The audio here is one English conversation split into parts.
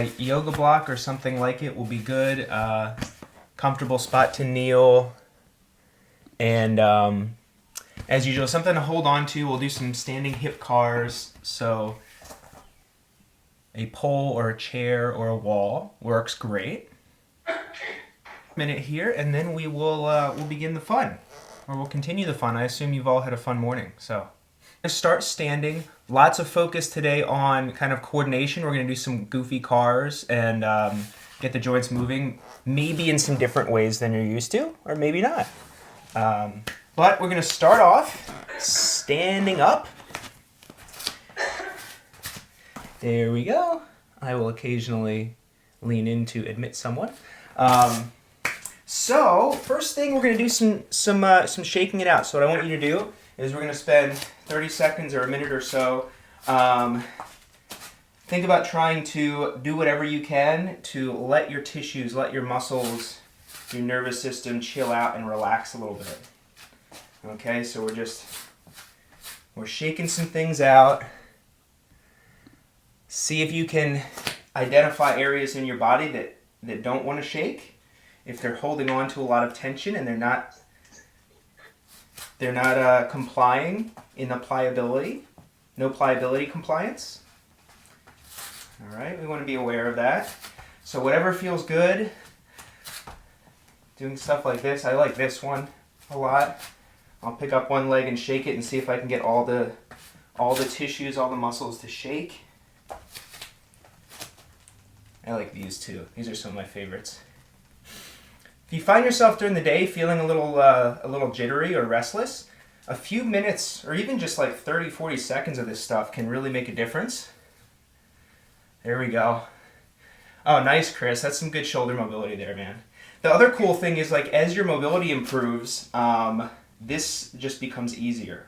A yoga block or something like it will be good. Comfortable spot to kneel. And as usual, something to hold on to. We'll do some standing hip cars. So a pole or a chair or a wall works great. Minute here, and then we'll begin the fun, or we'll continue the fun. I assume you've all had a fun morning. So start standing. Lots of focus today on kind of coordination. We're going to do some goofy cars and get the joints moving, maybe in some different ways than you're used to, or maybe not. But we're going to start off standing up. There we go. I will occasionally lean in to admit someone. So first thing, we're going to do some shaking it out. So what I want you to do is we're going to spend 30 seconds or a minute or so. Think about trying to do whatever you can to let your tissues, let your muscles, your nervous system chill out and relax a little bit. Okay, so we're shaking some things out. See if you can identify areas in your body that don't want to shake. If they're holding on to a lot of tension and they're not complying in the pliability, no pliability compliance. All right, we want to be aware of that. So whatever feels good, doing stuff like this. I like this one a lot. I'll pick up one leg and shake it and see if I can get all the tissues, all the muscles to shake. I like these too. These are some of my favorites. If you find yourself during the day feeling a little jittery or restless, a few minutes or even just like 30, 40 seconds of this stuff can really make a difference. There we go. Oh, nice, Chris. That's some good shoulder mobility there, man. The other cool thing is, like, as your mobility improves, this just becomes easier.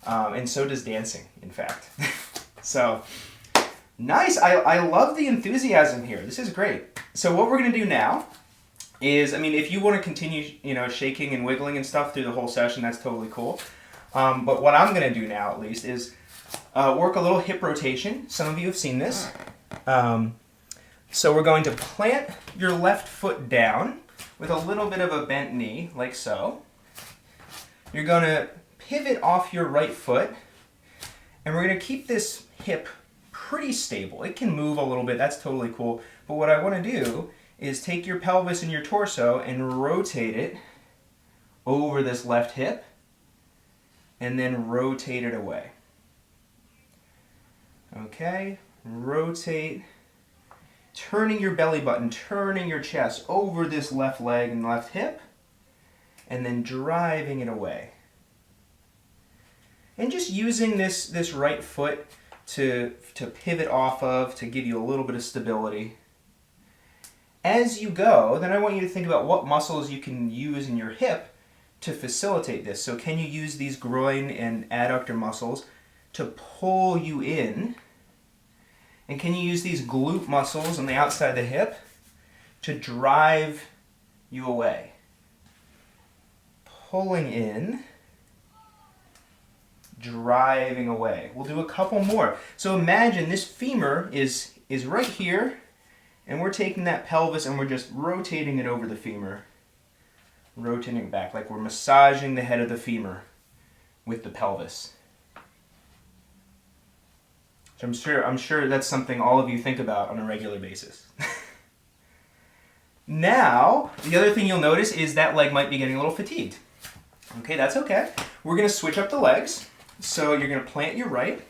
And so does dancing, in fact. So, nice. I love the enthusiasm here. This is great. So what we're going to do now is, I mean, if you want to continue, shaking and wiggling and stuff through the whole session, that's totally cool. But what I'm going to do now, at least, is work a little hip rotation. Some of you have seen this. So we're going to plant your left foot down with a little bit of a bent knee, like so. You're going to pivot off your right foot, and we're going to keep this hip pretty stable. It can move a little bit. That's totally cool. But what I want to do is take your pelvis and your torso and rotate it over this left hip, and then rotate it away. Okay, rotate, turning your belly button, turning your chest over this left leg and left hip, and then driving it away. And just using this right foot to pivot off of, to give you a little bit of stability. As you go, then I want you to think about what muscles you can use in your hip to facilitate this. So can you use these groin and adductor muscles to pull you in? And can you use these glute muscles on the outside of the hip to drive you away? Pulling in, driving away. We'll do a couple more. So imagine this femur is right here, and we're taking that pelvis and we're just rotating it over the femur. Rotating it back, like we're massaging the head of the femur with the pelvis. So I'm sure that's something all of you think about on a regular basis. Now, the other thing you'll notice is that leg might be getting a little fatigued. Okay, that's okay. We're going to switch up the legs. So you're going to plant your right.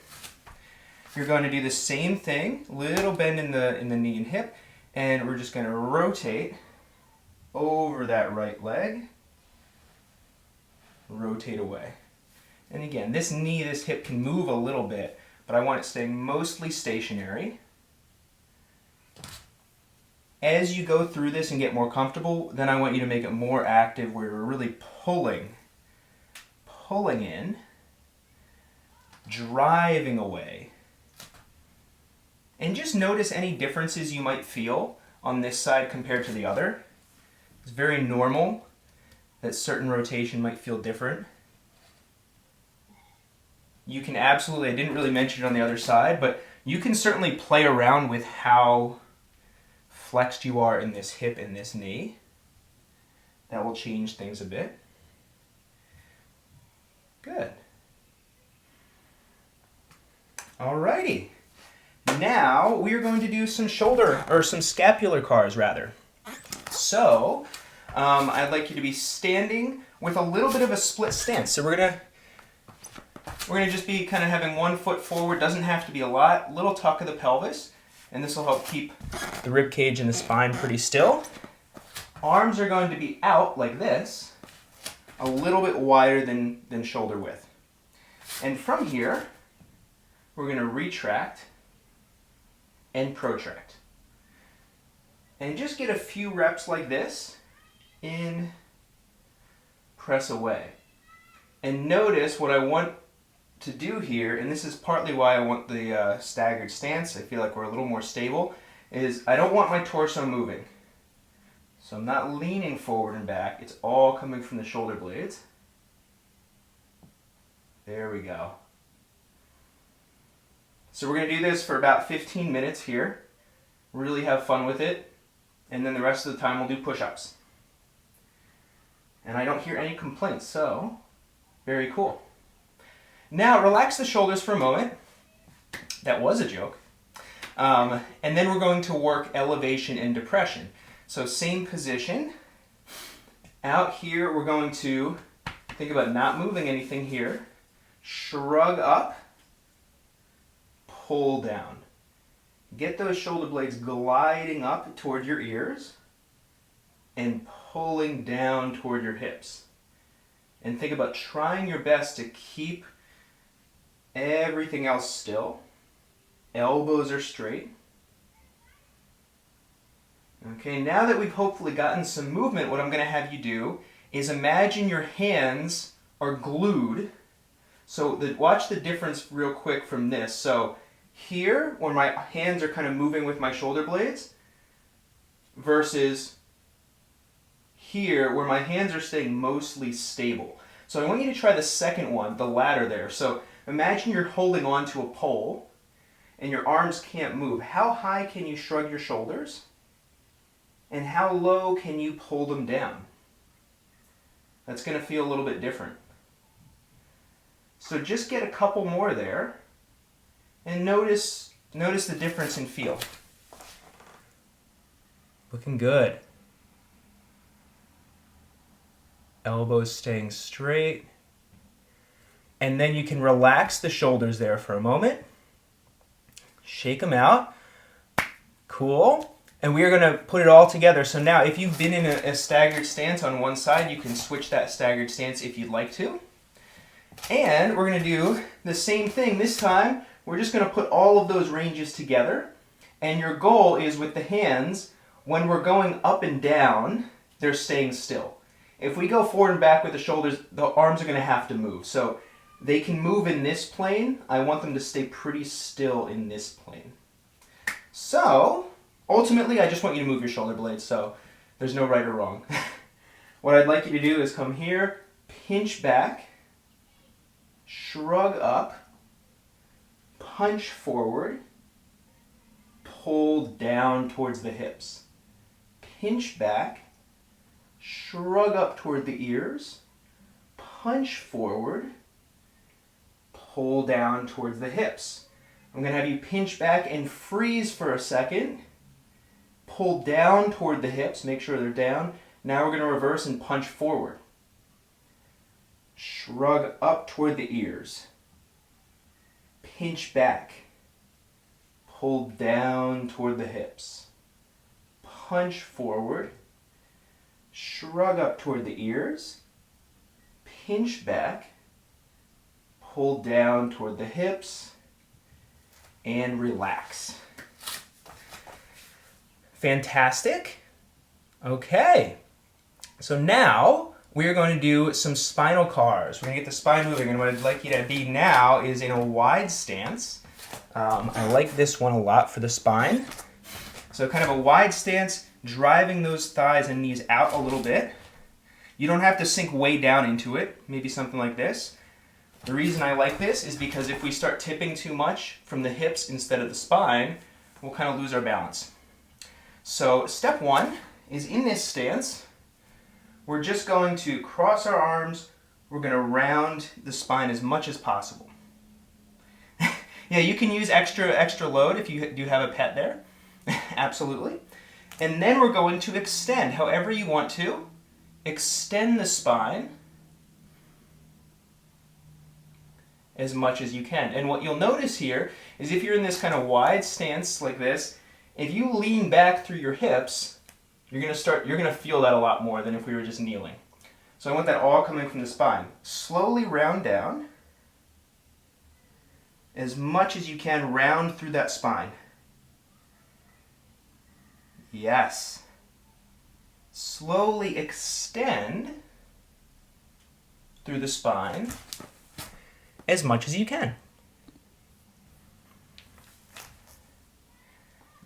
You're going to do the same thing, little bend in the knee and hip, and we're just going to rotate over that right leg. Rotate away. And again, this knee, this hip can move a little bit, but I want it staying mostly stationary. As you go through this and get more comfortable, then I want you to make it more active where you're really pulling in, driving away. And just notice any differences you might feel on this side compared to the other. It's very normal that certain rotation might feel different. You can absolutely, I didn't really mention it on the other side, but you can certainly play around with how flexed you are in this hip and this knee. That will change things a bit. Good. Alrighty. Now we are going to do some shoulder, or some scapular cars rather. So, I'd like you to be standing with a little bit of a split stance. So we're gonna just be kind of having one foot forward. Doesn't have to be a lot. Little tuck of the pelvis, and this will help keep the rib cage and the spine pretty still. Arms are going to be out like this, a little bit wider than shoulder width. And from here, we're going to retract and protract. And just get a few reps like this. In, press away. And notice what I want to do here, and this is partly why I want the staggered stance, I feel like we're a little more stable, is I don't want my torso moving. So I'm not leaning forward and back, it's all coming from the shoulder blades. There we go. So we're going to do this for about 15 minutes here. Really have fun with it. And then the rest of the time we'll do push-ups. And I don't hear any complaints, so very cool. Now relax the shoulders for a moment. That was a joke. And then we're going to work elevation and depression. So same position. Out here we're going to think about not moving anything here. Shrug up. Pull down. Get those shoulder blades gliding up toward your ears and pulling down toward your hips. And think about trying your best to keep everything else still. Elbows are straight. Okay, now that we've hopefully gotten some movement, what I'm going to have you do is imagine your hands are glued. So watch the difference real quick from this. So here, where my hands are kind of moving with my shoulder blades, versus here, where my hands are staying mostly stable. So I want you to try the second one, the ladder there. So imagine you're holding on to a pole and your arms can't move. How high can you shrug your shoulders? And how low can you pull them down? That's going to feel a little bit different. So just get a couple more there and notice the difference in feel. Looking good. Elbows staying straight. And then you can relax the shoulders there for a moment. Shake them out. Cool. And we are going to put it all together. So now if you've been in a staggered stance on one side, you can switch that staggered stance if you'd like to. And we're going to do the same thing. This time, we're just going to put all of those ranges together. And your goal is with the hands, when we're going up and down, they're staying still. If we go forward and back with the shoulders, the arms are going to have to move. So they can move in this plane. I want them to stay pretty still in this plane. So ultimately, I just want you to move your shoulder blades, so there's no right or wrong. What I'd like you to do is come here, pinch back, shrug up, punch forward, pull down towards the hips. Pinch back, shrug up toward the ears, punch forward, pull down towards the hips. I'm going to have you pinch back and freeze for a second. Pull down toward the hips, make sure they're down. Now we're going to reverse and punch forward. Shrug up toward the ears. Pinch back. Pull down toward the hips. Punch forward. Shrug up toward the ears. Pinch back. Pull down toward the hips. And relax. Fantastic. Okay. So now we are going to do some spinal cars. We're going to get the spine moving, and what I'd like you to be now is in a wide stance. I like this one a lot for the spine. So kind of a wide stance, driving those thighs and knees out a little bit. You don't have to sink way down into it, maybe something like this. The reason I like this is because if we start tipping too much from the hips instead of the spine, we'll kind of lose our balance. So step one is in this stance, we're just going to cross our arms, we're going to round the spine as much as possible. Yeah, you can use extra load if you do have a pet there. Absolutely. And then we're going to extend however you want to. Extend the spine as much as you can. And what you'll notice here is if you're in this kind of wide stance like this, if you lean back through your hips, you're going to feel that a lot more than if we were just kneeling. So I want that all coming from the spine. Slowly round down. As much as you can, round through that spine. Yes. Slowly extend through the spine as much as you can.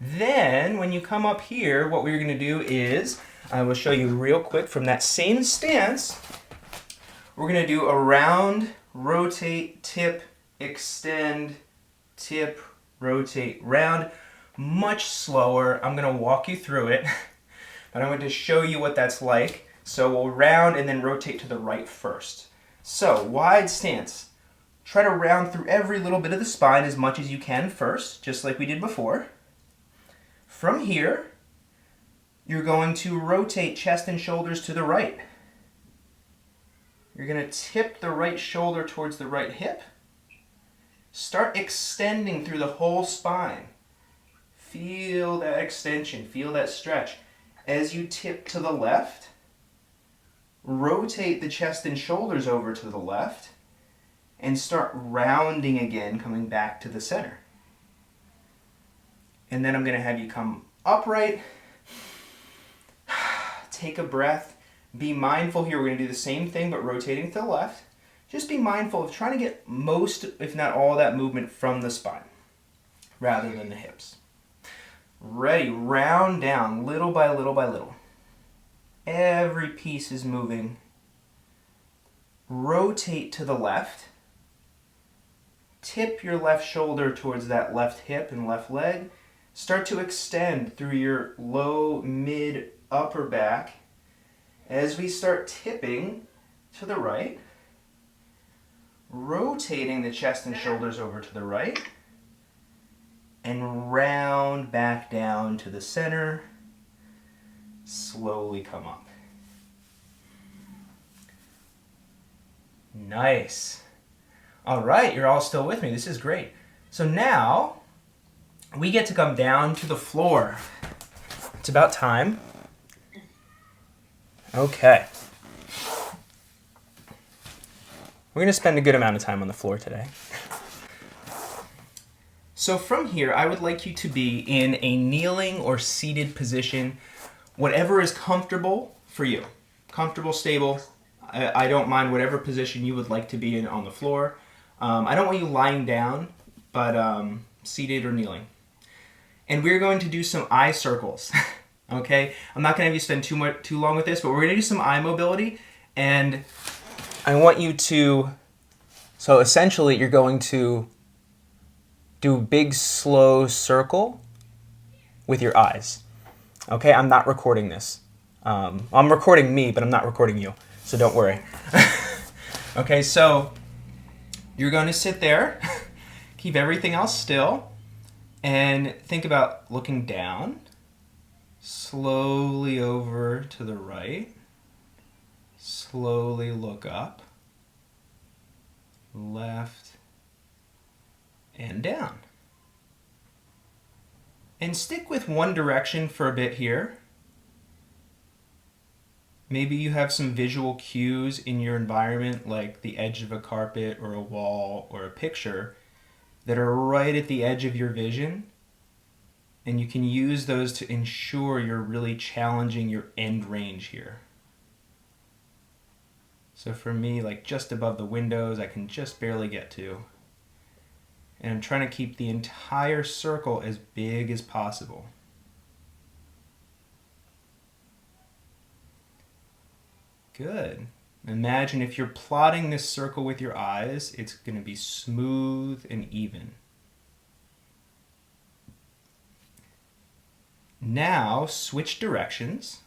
Then, when you come up here, what we're going to do is, I will show you real quick from that same stance, we're going to do a round, rotate, tip, extend, tip, rotate, round, much slower. I'm going to walk you through it, but I'm going to show you what that's like. So we'll round and then rotate to the right first. So, wide stance. Try to round through every little bit of the spine as much as you can first, just like we did before. From here, you're going to rotate chest and shoulders to the right. You're going to tip the right shoulder towards the right hip. Start extending through the whole spine. Feel that extension, feel that stretch. As you tip to the left, rotate the chest and shoulders over to the left, and start rounding again, coming back to the center. And then I'm going to have you come upright, take a breath, be mindful here. We're going to do the same thing but rotating to the left. Just be mindful of trying to get most, if not all, of that movement from the spine rather than the hips. Ready, round down little by little by little. Every piece is moving. Rotate to the left. Tip your left shoulder towards that left hip and left leg. Start to extend through your low, mid, upper back as we start tipping to the right, rotating the chest and shoulders over to the right, and round back down to the center. Slowly come up. Nice. All right, you're all still with me. This is great. So now we get to come down to the floor. It's about time. Okay. We're going to spend a good amount of time on the floor today. So from here, I would like you to be in a kneeling or seated position, whatever is comfortable for you. Comfortable, stable. I don't mind whatever position you would like to be in on the floor. I don't want you lying down, but seated or kneeling. And we're going to do some eye circles, okay? I'm not going to have you spend too long with this, but we're going to do some eye mobility, and I want you to, so essentially you're going to do a big, slow circle with your eyes, okay? I'm not recording this. I'm recording me, but I'm not recording you, so don't worry. Okay, so you're going to sit there, keep everything else still, and think about looking down, slowly over to the right, slowly look up, left, and down. And stick with one direction for a bit here. Maybe you have some visual cues in your environment, like the edge of a carpet or a wall or a picture, that are right at the edge of your vision, and you can use those to ensure you're really challenging your end range here. So for me, like just above the windows, I can just barely get to. And I'm trying to keep the entire circle as big as possible. Good. Imagine if you're plotting this circle with your eyes, it's going to be smooth and even. Now switch directions.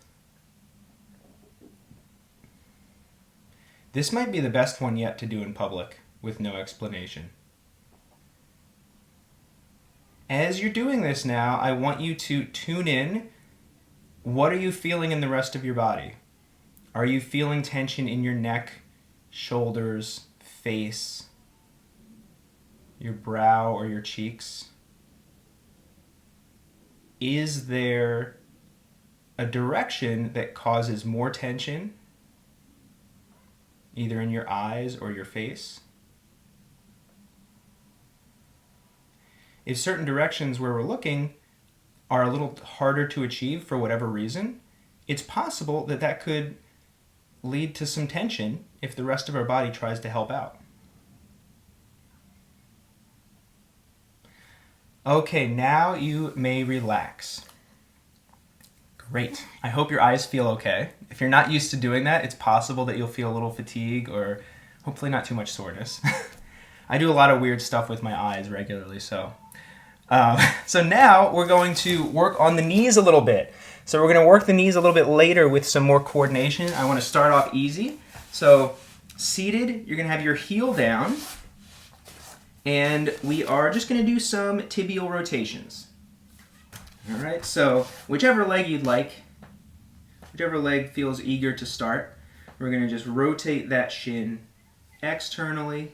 This might be the best one yet to do in public with no explanation. As you're doing this now, I want you to tune in. What are you feeling in the rest of your body? Are you feeling tension in your neck, shoulders, face, your brow, or your cheeks? Is there a direction that causes more tension, either in your eyes or your face? If certain directions where we're looking are a little harder to achieve for whatever reason, it's possible that that could lead to some tension if the rest of our body tries to help out. Okay, now you may relax. Great. I hope your eyes feel okay. If you're not used to doing that, it's possible that you'll feel a little fatigue or hopefully not too much soreness. I do a lot of weird stuff with my eyes regularly, so now we're going to work on the knees a little bit. So we're going to work the knees a little bit later with some more coordination. I want to start off easy. So seated, you're going to have your heel down. And we are just going to do some tibial rotations. All right, so whichever leg you'd like, whichever leg feels eager to start, we're going to just rotate that shin externally,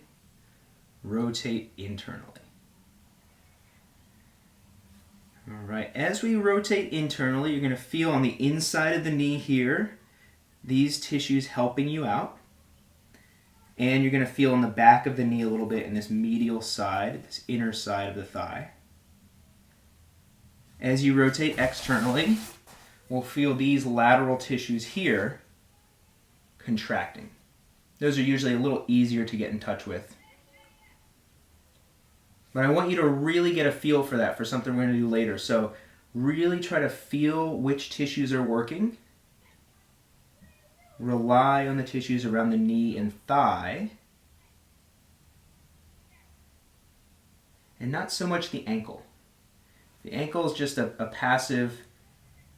rotate internally. All right, as we rotate internally, you're going to feel on the inside of the knee here, these tissues helping you out. And you're going to feel on the back of the knee a little bit in this medial side, this inner side of the thigh. As you rotate externally, we'll feel these lateral tissues here contracting. Those are usually a little easier to get in touch with. But I want you to really get a feel for that, for something we're going to do later. So really try to feel which tissues are working. Rely on the tissues around the knee and thigh, and not so much the ankle. The ankle is just a passive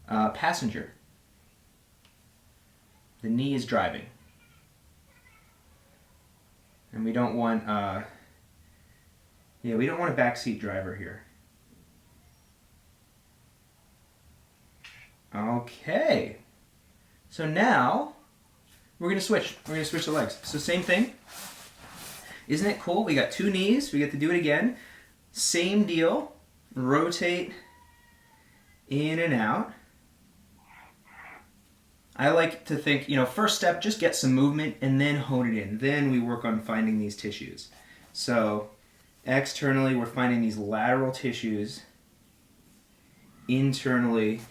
passenger. The knee is driving. And we don't want we don't want a backseat driver here. Okay. So now we're going to switch. We're going to switch the legs. So same thing. Isn't it cool? We got two knees. We get to do it again. Same deal. Rotate in and out. I like to think, first step, just get some movement and then hone it in. Then we work on finding these tissues. So externally, we're finding these lateral tissues. Internally,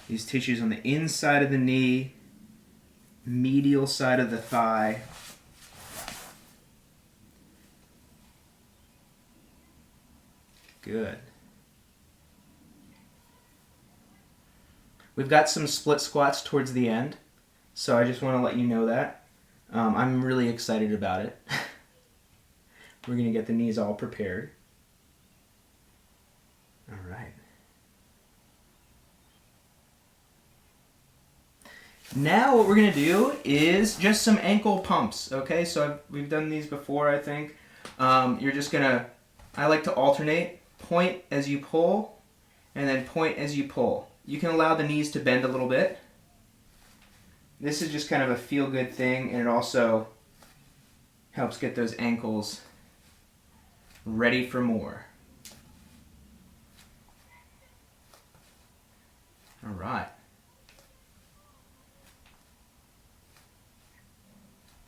these tissues on the inside of the knee, medial side of the thigh. Good. We've got some split squats towards the end, so I just want to let you know that. I'm really excited about it. We're going to get the knees all prepared. All right. Now what we're going to do is just some ankle pumps, okay? So we've done these before, I think. You're just going to, I like to alternate, point as you pull, and then point as you pull. You can allow the knees to bend a little bit. This is just kind of a feel-good thing, and it also helps get those ankles ready for more. All right.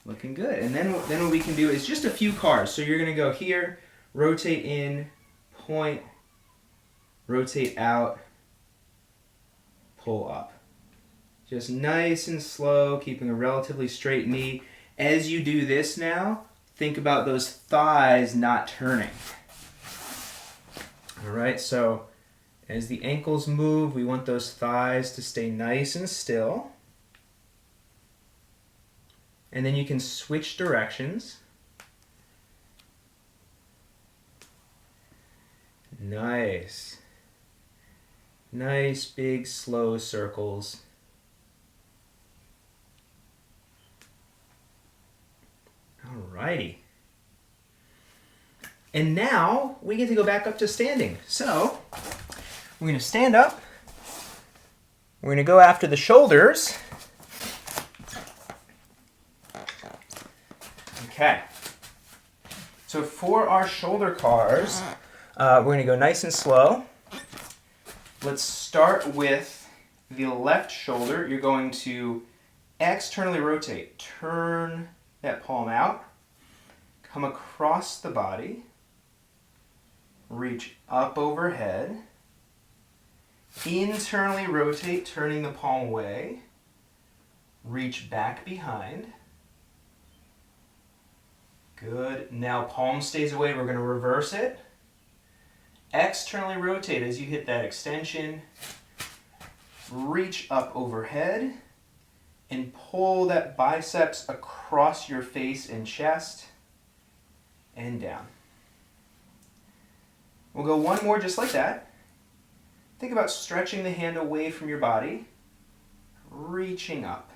Looking good. And then what we can do is just a few cars. So you're going to go here, rotate in, point, rotate out, pull up. Just nice and slow, keeping a relatively straight knee. As you do this now, think about those thighs not turning. All right, so as the ankles move, we want those thighs to stay nice and still. And then you can switch directions. Nice. Nice, big, slow circles. Alrighty. And now we get to go back up to standing. So we're going to stand up. We're going to go after the shoulders. Okay. So for our shoulder cars, we're going to go nice and slow. Let's start with the left shoulder. You're going to externally rotate. Turn that palm out. Come across the body. Reach up overhead. Internally rotate, turning the palm away. Reach back behind. Good. Now palm stays away. We're going to reverse it. Externally rotate as you hit that extension. Reach up overhead and pull that biceps across your face and chest and down. We'll go one more just like that. Think about stretching the hand away from your body, reaching up.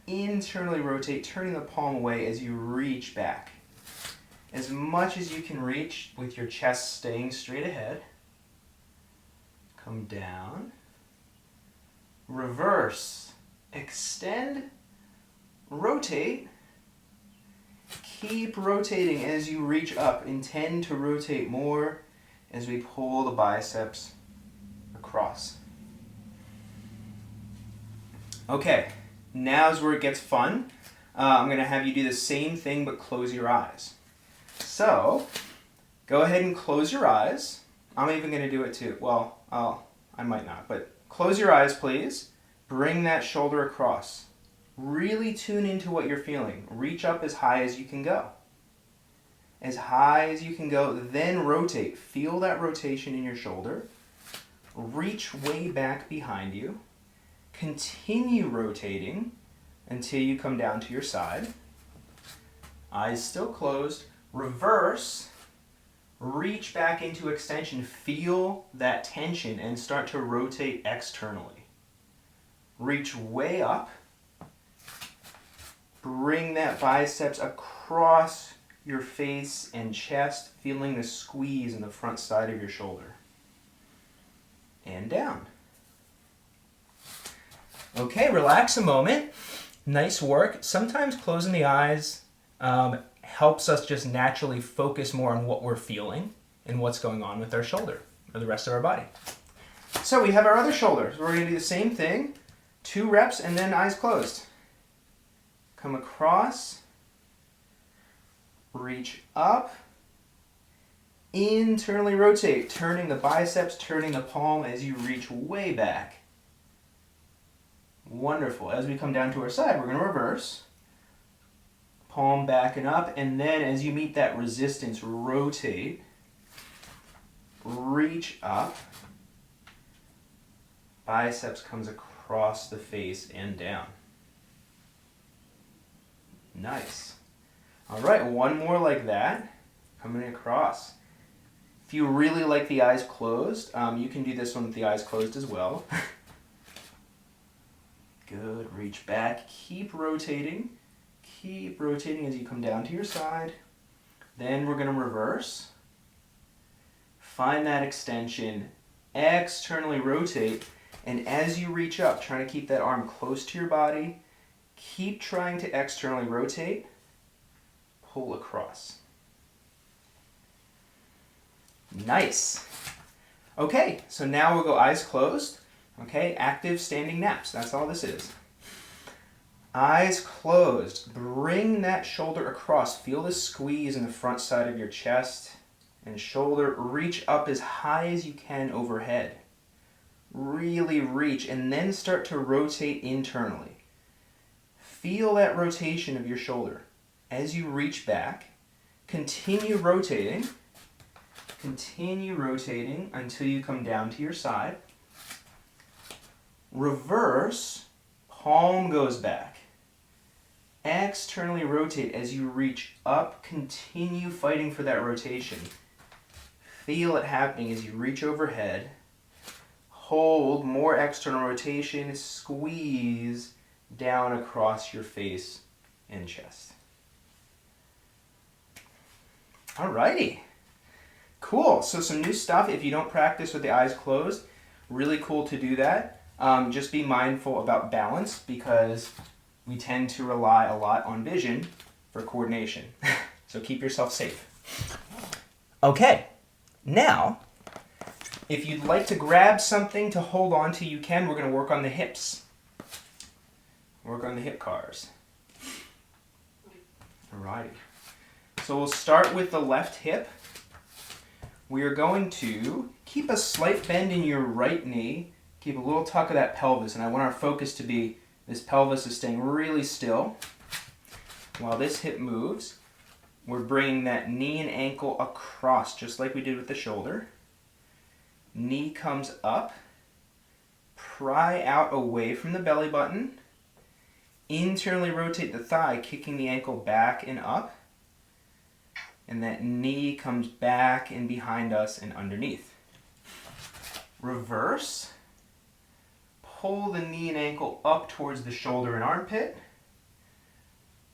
Internally rotate, turning the palm away as you reach back. As much as you can reach with your chest staying straight ahead. Come down. Reverse. Extend. Rotate. Keep rotating as you reach up. Intend to rotate more as we pull the biceps across. Okay, now's where it gets fun. I'm going to have you do the same thing but close your eyes. So, go ahead and close your eyes. I'm even going to do it too. Well, I might not, but close your eyes, please. Bring that shoulder across. Really tune into what you're feeling. Reach up as high as you can go. As high as you can go, then rotate. Feel that rotation in your shoulder. Reach way back behind you. Continue rotating until you come down to your side. Eyes still closed. Reverse. Reach back into extension. Feel that tension and start to rotate externally. Reach way up. Bring that biceps across your face and chest, feeling the squeeze in the front side of your shoulder. And down. Okay, relax a moment. Nice work. Sometimes closing the eyes helps us just naturally focus more on what we're feeling and what's going on with our shoulder or the rest of our body. So we have our other shoulder. So we're going to do the same thing. 2 reps and then eyes closed. Come across. Reach up. Internally rotate, turning the biceps, turning the palm as you reach way back. Wonderful. As we come down to our side, we're going to reverse. Palm backing up, and then as you meet that resistance, rotate. Reach up. Biceps comes across the face and down. Nice. All right, one more like that. Coming across. If you really like the eyes closed, you can do this one with the eyes closed as well. Good. Reach back. Keep rotating. Keep rotating as you come down to your side. Then we're going to reverse. Find that extension. Externally rotate. And as you reach up, trying to keep that arm close to your body. Keep trying to externally rotate. Pull across. Nice. Okay, so now we'll go eyes closed. Okay, active standing naps. That's all this is. Eyes closed. Bring that shoulder across. Feel the squeeze in the front side of your chest and shoulder. Reach up as high as you can overhead. Really reach and then start to rotate internally. Feel that rotation of your shoulder. As you reach back, continue rotating. Continue rotating until you come down to your side. Reverse, palm goes back. Externally rotate as you reach up. Continue fighting for that rotation. Feel it happening as you reach overhead. hold, more external rotation, squeeze down across your face and chest. Alrighty. Cool. So some new stuff if you don't practice with the eyes closed. Really cool to do that. Just be mindful about balance because we tend to rely a lot on vision for coordination. So keep yourself safe. Okay. Now, if you'd like to grab something to hold on to, you can. We're going to work on the hips. Work on the hip cars. Alrighty. So we'll start with the left hip. We are going to keep a slight bend in your right knee. Keep a little tuck of that pelvis. And I want our focus to be this pelvis is staying really still. While this hip moves, we're bringing that knee and ankle across, just like we did with the shoulder. Knee comes up. Pry out away from the belly button. Internally rotate the thigh, kicking the ankle back and up. And that knee comes back and behind us and underneath. Reverse. Pull the knee and ankle up towards the shoulder and armpit.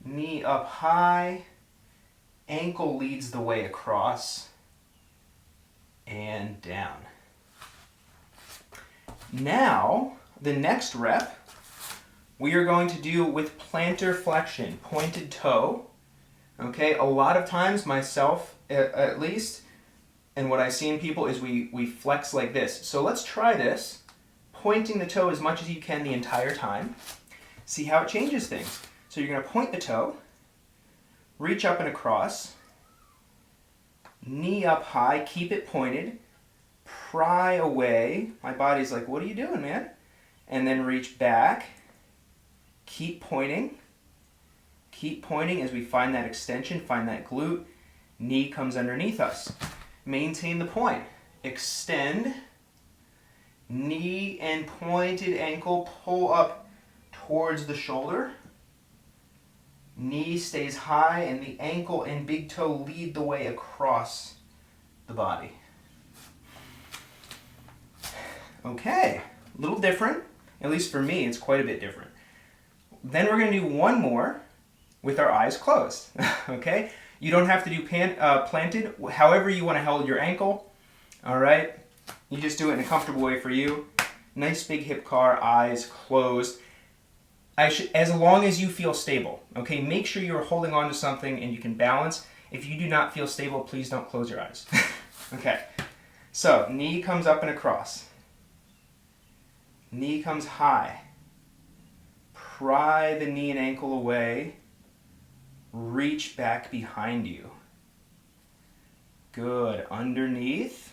Knee up high. Ankle leads the way across. And down. Now, the next rep, we are going to do with plantar flexion, pointed toe. Okay, a lot of times, myself at least, and what I see in people is we flex like this. So let's try this, pointing the toe as much as you can the entire time. See how it changes things. So you're going to point the toe, reach up and across, knee up high, keep it pointed, pry away. My body's like, what are you doing, man? And then reach back, keep pointing. Keep pointing as we find that extension, find that glute. Knee comes underneath us. Maintain the point. Extend. Knee and pointed ankle pull up towards the shoulder. Knee stays high and the ankle and big toe lead the way across the body. Okay, a little different. At least for me, it's quite a bit different. Then we're going to do one more with our eyes closed, okay? You don't have to do planted, however you want to hold your ankle, all right? You just do it in a comfortable way for you. Nice big hip car, eyes closed. As long as you feel stable, okay? Make sure you're holding on to something and you can balance. If you do not feel stable, please don't close your eyes. Okay, so knee comes up and across. Knee comes high. Pry the knee and ankle away. Reach back behind you. Good. Underneath.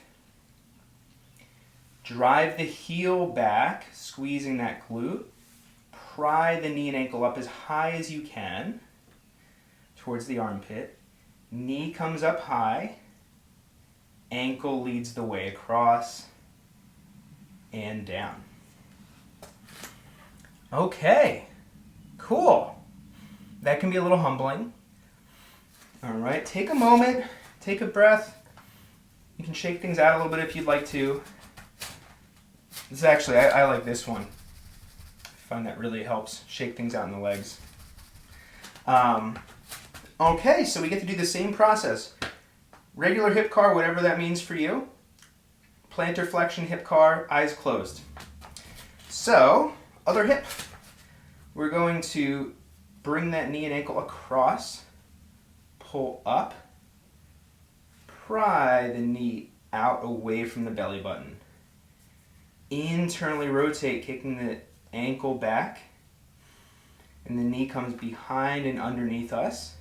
Drive the heel back, squeezing that glute. Pry the knee and ankle up as high as you can towards the armpit. Knee comes up high. Ankle leads the way across and down. Okay. Cool. That can be a little humbling. All right, take a moment, take a breath. You can shake things out a little bit if you'd like to. This is actually, I like this one. I find that really helps shake things out in the legs. Okay, so we get to do the same process. Regular hip car, whatever that means for you. Plantar flexion hip car, eyes closed. So, other hip. We're going to bring that knee and ankle across, pull up, pry the knee out away from the belly button. Internally rotate, kicking the ankle back, and the knee comes behind and underneath us.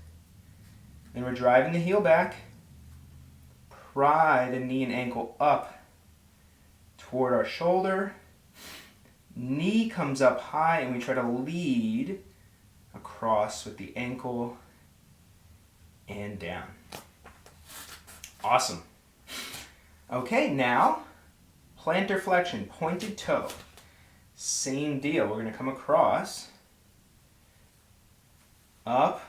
Then we're driving the heel back, pry the knee and ankle up toward our shoulder. Knee comes up high and we try to lead across with the ankle and down. Awesome. Okay, now plantar flexion, pointed toe. Same deal. We're going to come across, up,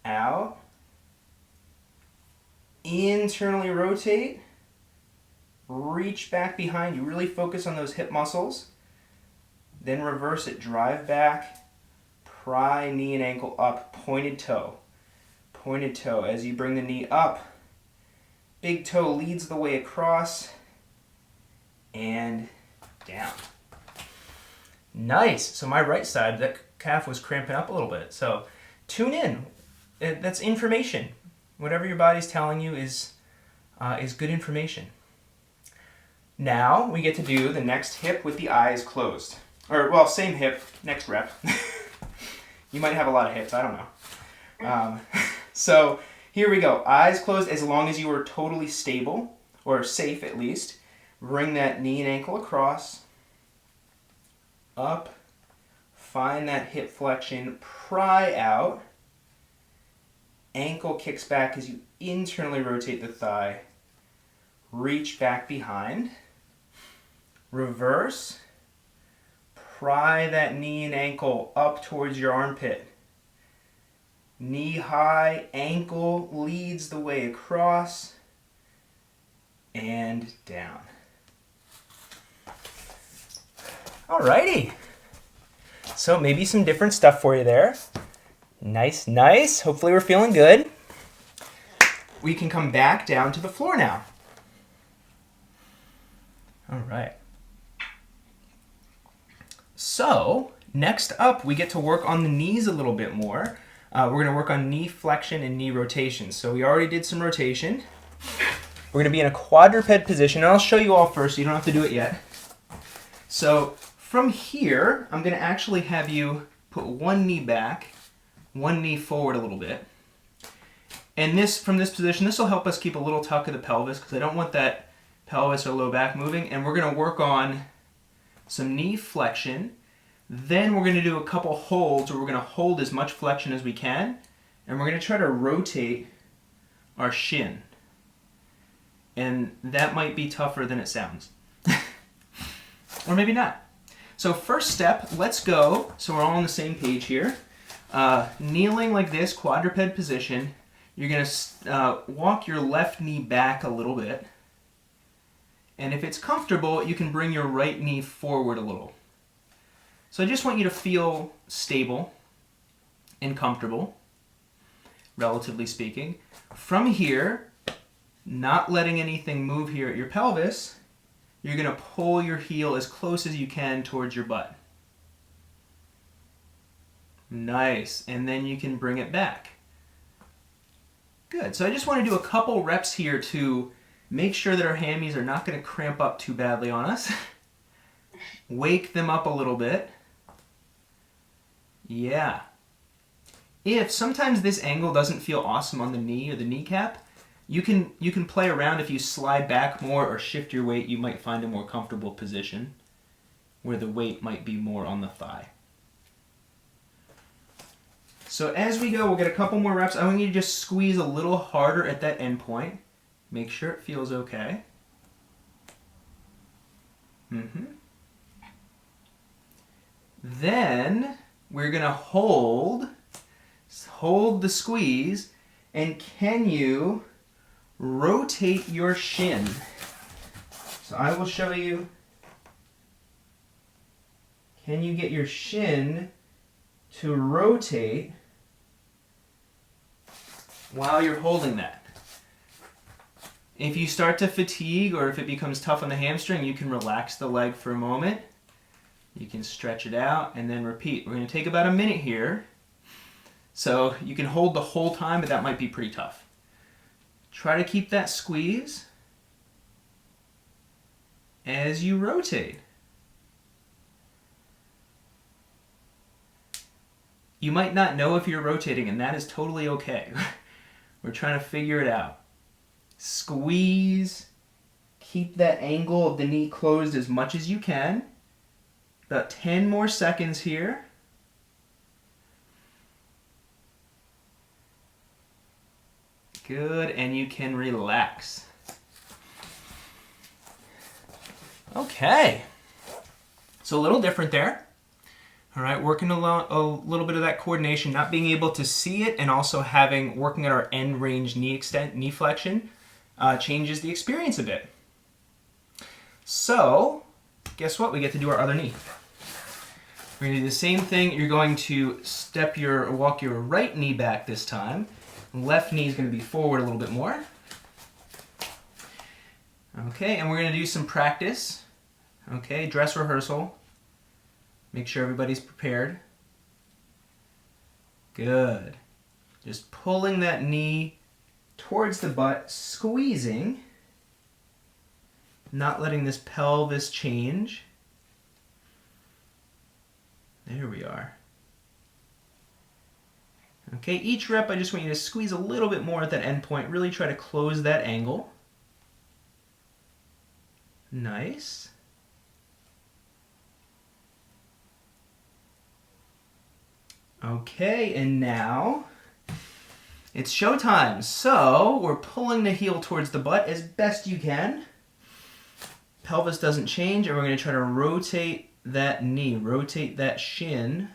out, internally rotate, reach back behind you. Really focus on those hip muscles. Then reverse it, drive back, pry knee and ankle up, pointed toe. Pointed toe. As you bring the knee up, big toe leads the way across and down. Nice. So my right side, that calf was cramping up a little bit. So tune in. That's information. Whatever your body's telling you is good information. Now we get to do the next hip with the eyes closed. Or, well, same hip, next rep. You might have a lot of hips, I don't know. So here we go. Eyes closed as long as you are totally stable, or safe at least. Bring that knee and ankle across. Up. Find that hip flexion. Pry out. Ankle kicks back as you internally rotate the thigh. Reach back behind. Reverse. Pry that knee and ankle up towards your armpit. Knee high, ankle leads the way across and down. Alrighty. So maybe some different stuff for you there. Nice, nice. Hopefully we're feeling good. We can come back down to the floor now. All right. So next up, we get to work on the knees a little bit more. We're going to work on knee flexion and knee rotation. So we already did some rotation. We're going to be in a quadruped position, and I'll show you all first so you don't have to do it yet. So from here, I'm going to actually have you put one knee back, one knee forward a little bit. And from this position, this will help us keep a little tuck of the pelvis because I don't want that pelvis or low back moving. And we're going to work on some knee flexion. Then we're going to do a couple holds where we're going to hold as much flexion as we can. And we're going to try to rotate our shin. And that might be tougher than it sounds. Or maybe not. So first step, let's go. So we're all on the same page here. Kneeling like this, quadruped position. You're going to walk your left knee back a little bit. And if it's comfortable, you can bring your right knee forward a little. So I just want you to feel stable and comfortable, relatively speaking. From here, not letting anything move here at your pelvis, you're going to pull your heel as close as you can towards your butt. Nice. And then you can bring it back. Good. So I just want to do a couple reps here to make sure that our hammies are not going to cramp up too badly on us. Wake them up a little bit. Yeah. If sometimes this angle doesn't feel awesome on the knee or the kneecap, you can play around. If you slide back more or shift your weight, you might find a more comfortable position where the weight might be more on the thigh. So as we go, we'll get a couple more reps. I want you to just squeeze a little harder at that end point. Make sure it feels okay. Then we're going to hold the squeeze, and can you rotate your shin? So I will show you. Can you get your shin to rotate while you're holding that? If you start to fatigue or if it becomes tough on the hamstring, you can relax the leg for a moment. You can stretch it out and then repeat. We're going to take about a minute here. So you can hold the whole time, but that might be pretty tough. Try to keep that squeeze as you rotate. You might not know if you're rotating, and that is totally okay. We're trying to figure it out. Squeeze. Keep that angle of the knee closed as much as you can. About 10 more seconds here. Good, and you can relax. Okay. So a little different there. All right, working a little bit of that coordination, not being able to see it, and also working at our end range knee flexion changes the experience a bit. So, guess what? We get to do our other knee. We're gonna do the same thing. You're going to walk your right knee back this time. Left knee is gonna be forward a little bit more. Okay, and we're gonna do some practice. Okay, dress rehearsal. Make sure everybody's prepared. Good. Just pulling that knee towards the butt, squeezing, not letting this pelvis change. There we are. Okay, each rep I just want you to squeeze a little bit more at that end point. Really try to close that angle. Nice. Okay, and now it's showtime. So we're pulling the heel towards the butt as best you can. Pelvis doesn't change, and we're going to try to rotate that knee, rotate that shin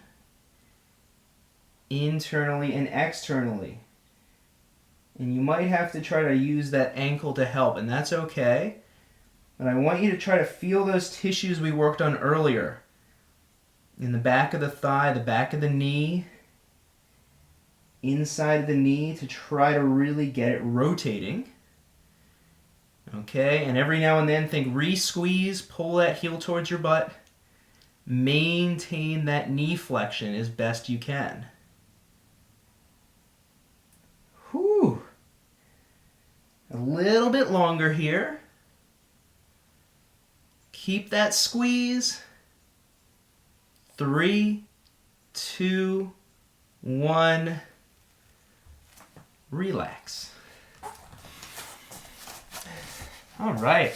internally and externally. And you might have to try to use that ankle to help, and that's okay. But I want you to try to feel those tissues we worked on earlier. In the back of the thigh, the back of the knee, inside of the knee, to try to really get it rotating. Okay, and every now and then think re-squeeze, pull that heel towards your butt. Maintain that knee flexion as best you can. Whew. A little bit longer here. Keep that squeeze. 3, 2, 1. Relax. All right.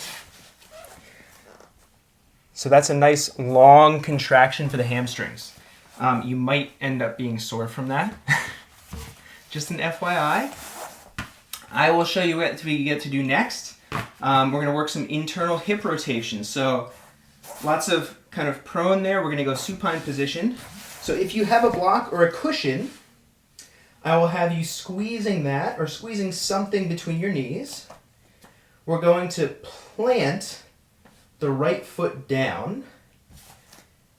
So that's a nice long contraction for the hamstrings. You might end up being sore from that. Just an FYI. I will show you what we get to do next. We're going to work some internal hip rotations. So lots of kind of prone there. We're going to go supine position. So if you have a block or a cushion, I will have you squeezing that or squeezing something between your knees. We're going to plant the right foot down,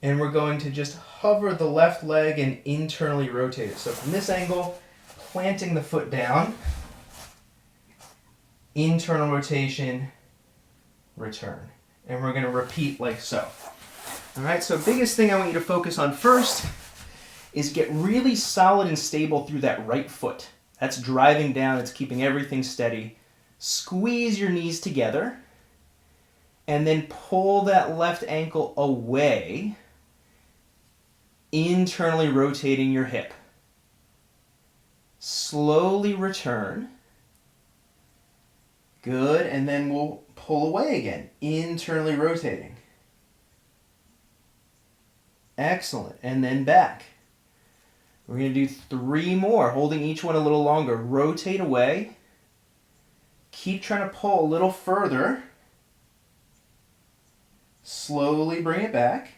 and we're going to just hover the left leg and internally rotate it. So from this angle, planting the foot down, internal rotation, return. And we're going to repeat like so. All right, so biggest thing I want you to focus on first is get really solid and stable through that right foot. That's driving down, it's keeping everything steady. Squeeze your knees together, and then pull that left ankle away, internally rotating your hip. Slowly return. Good, and then we'll pull away again, internally rotating. Excellent, and then back. We're going to do 3 more, holding each one a little longer. Rotate away. Keep trying to pull a little further. Slowly bring it back.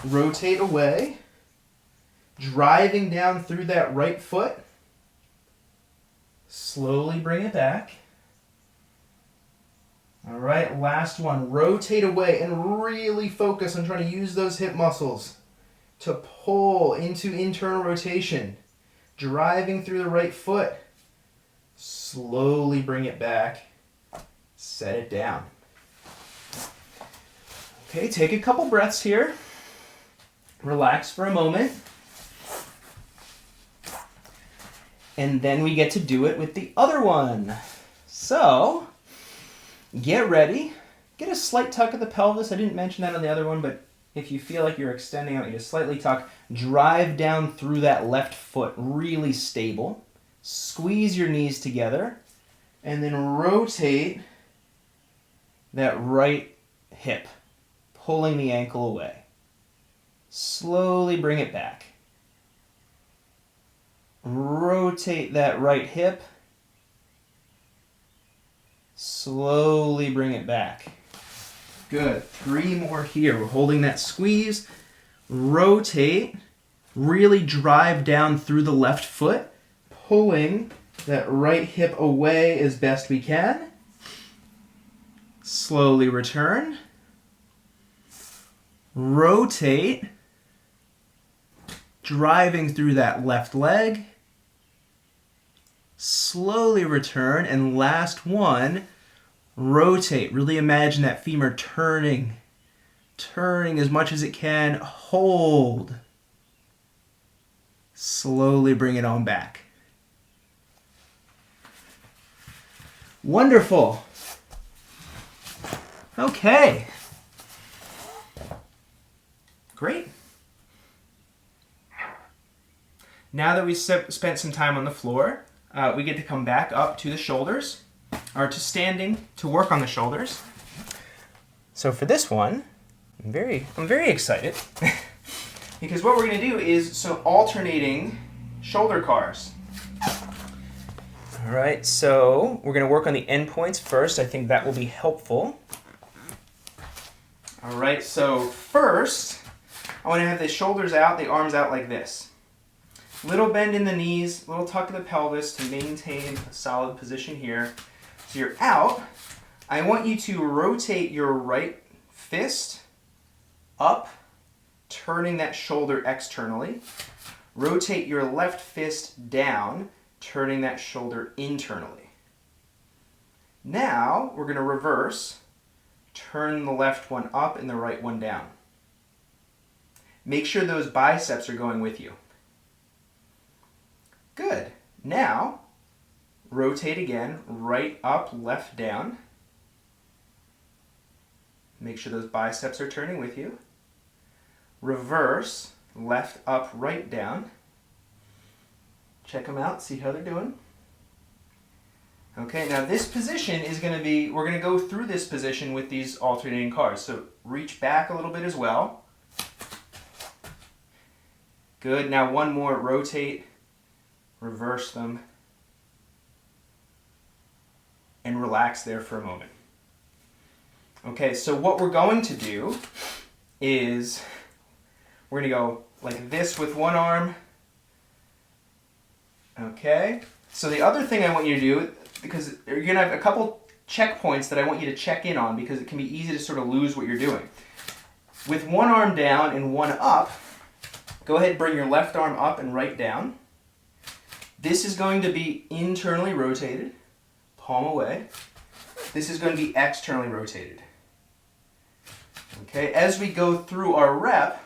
Rotate away. Driving down through that right foot. Slowly bring it back. All right, last one. Rotate away and really focus on trying to use those hip muscles to pull into internal rotation. Driving through the right foot. Slowly bring it back. Set it down. Okay, take a couple breaths here. Relax for a moment. And then we get to do it with the other one. So, get ready. Get a slight tuck of the pelvis. I didn't mention that on the other one, but if you feel like you're extending out, you just slightly tuck. Drive down through that left foot, really stable. Squeeze your knees together, and then rotate that right hip, pulling the ankle away. Slowly bring it back. Rotate that right hip. Slowly bring it back. Good. 3 more here. We're holding that squeeze. Rotate. Really drive down through the left foot, pulling that right hip away as best we can. Slowly return. Rotate. Driving through that left leg. Slowly return. And last one, rotate. Really imagine that femur turning. Turning as much as it can. Hold. Slowly bring it on back. Wonderful. Okay. Great. Now that we've spent some time on the floor, we get to come back up to the shoulders, or to standing to work on the shoulders. So for this one, I'm very excited because what we're going to do is some alternating shoulder cars. All right, so we're going to work on the endpoints first. I think that will be helpful. All right, so first, I want to have the shoulders out, the arms out like this. Little bend in the knees, little tuck in the pelvis to maintain a solid position here. So you're out. I want you to rotate your right fist up, turning that shoulder externally. Rotate your left fist down, turning that shoulder internally. Now we're going to reverse. Turn the left one up and the right one down. Make sure those biceps are going with you. Good. Now, rotate again, right up, left down. Make sure those biceps are turning with you. Reverse, left up, right down. Check them out, see how they're doing. Okay, now this position is going to be, we're going to go through this position with these alternating cars. So reach back a little bit as well. Good, now one more, rotate, reverse them, and relax there for a moment. Okay, so what we're going to do is we're going to go like this with one arm. Okay, so the other thing I want you to do, because you're going to have a couple checkpoints that I want you to check in on because it can be easy to sort of lose what you're doing. With one arm down and one up, go ahead and bring your left arm up and right down. This is going to be internally rotated, palm away. This is going to be externally rotated. Okay, as we go through our rep,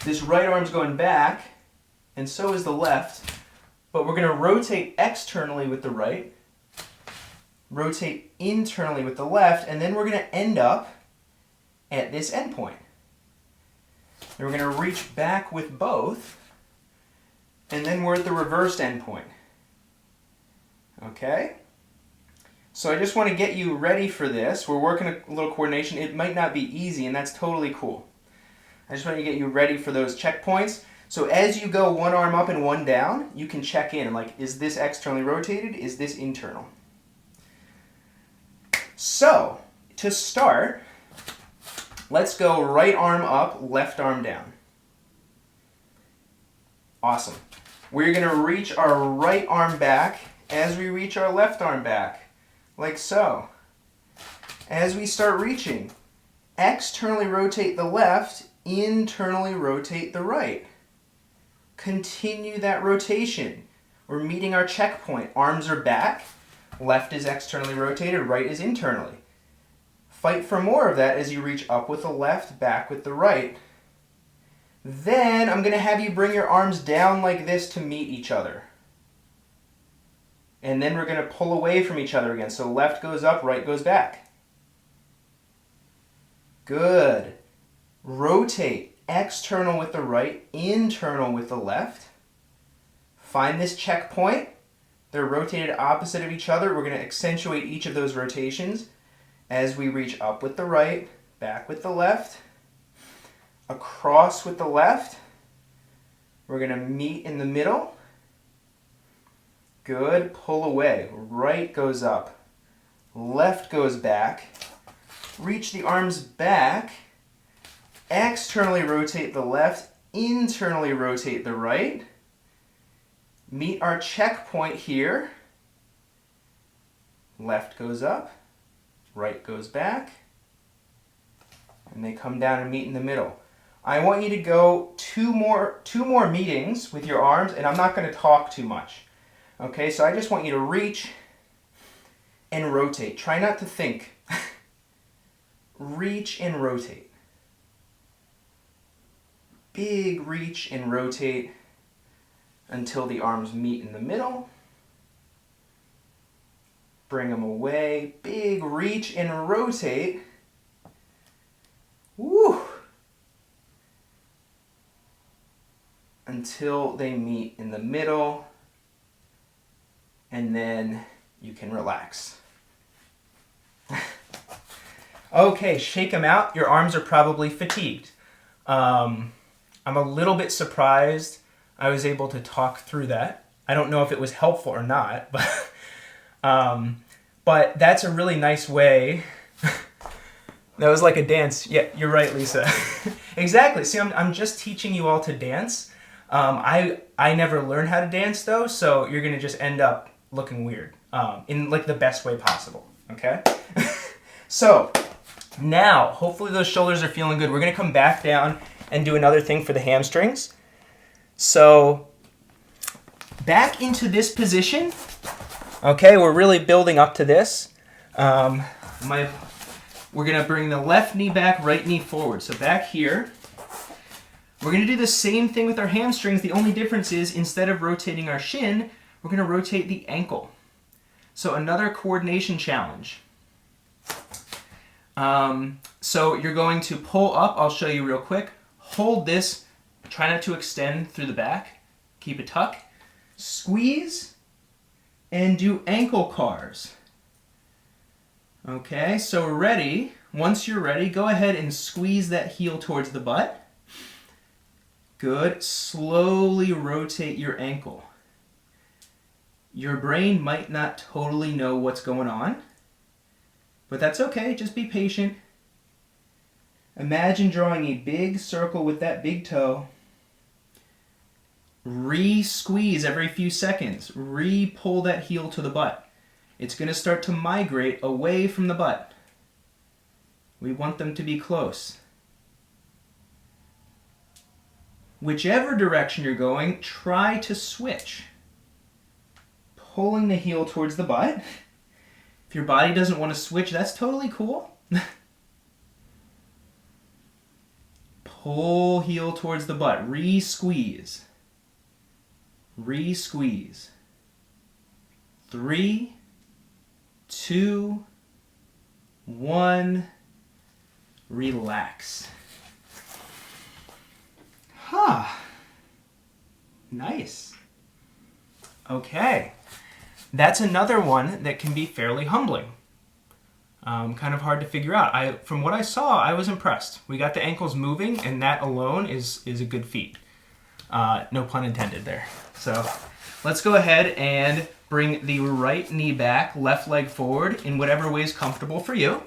this right arm's going back, and so is the left, but we're going to rotate externally with the right, rotate internally with the left, and then we're going to end up at this end point. And we're going to reach back with both, and then we're at the reversed end point. Okay? So I just want to get you ready for this. We're working a little coordination. It might not be easy, and that's totally cool. I just want to get you ready for those checkpoints. So as you go one arm up and one down, you can check in, like, is this externally rotated? Is this internal? So, to start, let's go right arm up, left arm down. Awesome. We're going to reach our right arm back as we reach our left arm back, like so. As we start reaching, externally rotate the left, internally rotate the right. Continue that rotation. We're meeting our checkpoint. Arms are back, left is externally rotated, right is internally. Fight for more of that as you reach up with the left, back with the right. Then I'm going to have you bring your arms down like this to meet each other. And then we're going to pull away from each other again. So left goes up, right goes back. Good. Rotate. External with the right, internal with the left. Find this checkpoint. They're rotated opposite of each other. We're going to accentuate each of those rotations as we reach up with the right, back with the left, across with the left. We're going to meet in the middle. Good. Pull away. Right goes up. Left goes back. Reach the arms back. Externally rotate the left. Internally rotate the right. Meet our checkpoint here. Left goes up. Right goes back. And they come down and meet in the middle. I want you to go two more meetings with your arms, and I'm not going to talk too much. Okay, so I just want you to reach and rotate. Try not to think. Reach and rotate. Big reach and rotate until the arms meet in the middle. Bring them away. Big reach and rotate. Woo! Until they meet in the middle, and then you can relax. Okay, shake them out. Your arms are probably fatigued. I'm a little bit surprised I was able to talk through that. I don't know if it was helpful or not, but that's a really nice way. That was like a dance. Yeah, you're right, Lisa. Exactly. See, I'm just teaching you all to dance. I never learned how to dance though, so you're gonna just end up looking weird in like the best way possible. Okay. So now, hopefully those shoulders are feeling good. We're gonna come back down and do another thing for the hamstrings. So back into this position. Okay, we're really building up to this. We're going to bring the left knee back, right knee forward. So back here, we're going to do the same thing with our hamstrings. The only difference is instead of rotating our shin, we're going to rotate the ankle. So another coordination challenge. So you're going to pull up. I'll show you real quick. Hold this. Try not to extend through the back. Keep it tucked. Squeeze and do ankle cars. Okay, so we're ready. Once you're ready, go ahead and squeeze that heel towards the butt. Good. Slowly rotate your ankle. Your brain might not totally know what's going on, but that's okay. Just be patient. Imagine drawing a big circle with that big toe. Re-squeeze every few seconds. Re-pull that heel to the butt. It's going to start to migrate away from the butt. We want them to be close. Whichever direction you're going, try to switch. Pulling the heel towards the butt. If your body doesn't want to switch, that's totally cool. Pull heel towards the butt. Re-squeeze. Re-squeeze. 3, 2, 1. Relax. Nice. Okay. That's another one that can be fairly humbling. Kind of hard to figure out. From what I saw, I was impressed. We got the ankles moving, and that alone is a good feat. No pun intended there. So let's go ahead and bring the right knee back, left leg forward in whatever way is comfortable for you.